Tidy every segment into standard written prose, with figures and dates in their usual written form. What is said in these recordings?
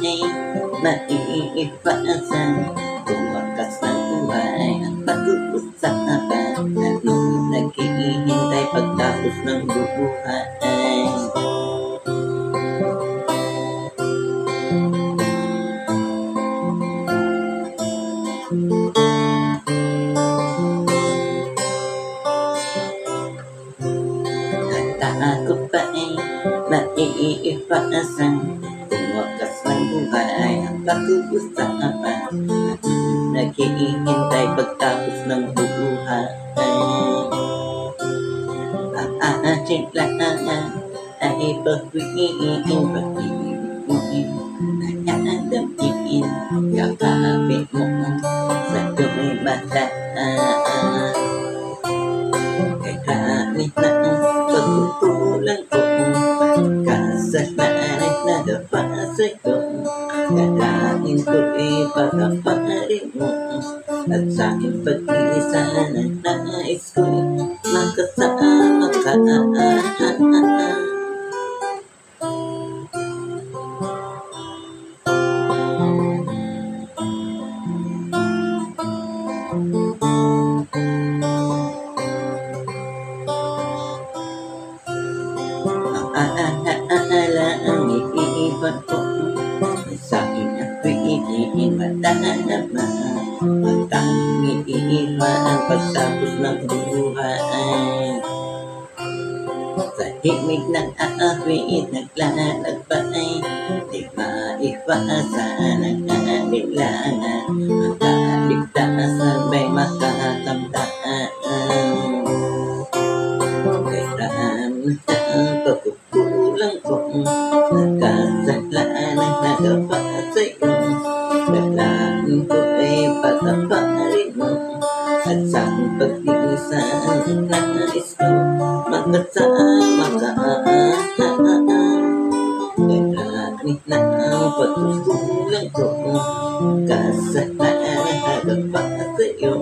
ay maiiwasan. Kung wakas ng buhay ang pag-uusapan, anong naghihintay pagtapos ng buhay? Takot ba ay maiiwasan? Kung wakas ng buhay ang pag-uusapan, naghihintay pagtapos ng buhay. Ang ating lahat ay bawiin, pag-ibig mo'y nayadampiin, yakapin mo sa tuwing mataan. Kahit na pagkukulang ko, kasalanan na dapat sa'yo, kalahin ko'y pagkaparin mo, at sa'king pag-iisa na nais ko'y makasama ka. Ang iiwan ko sa akin ako'y hindi madadama. Ang tanging iiwan ang pagtapos ng buhay. Sa himig ng awit naglalakbay, di maiwasan ang alinlangan. Ang kaligtasan may makakamdaan. Kailangan ang pagkukulang ko, kasalanan na nagawa sa'yo, kailangan ko ay pataparin mo, at sa pag-iisa na nais ko makasama ka. Kailangan na ang pagkukulang ko, kasalanan na nagawa sa'yo,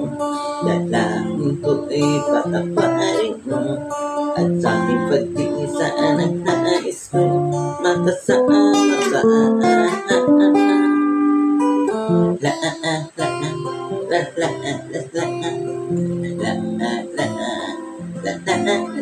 kailangan ko ay pataparin mo, at sa aking pag-iisa na nais ko makasama ka. La la la la la la la la la la la la la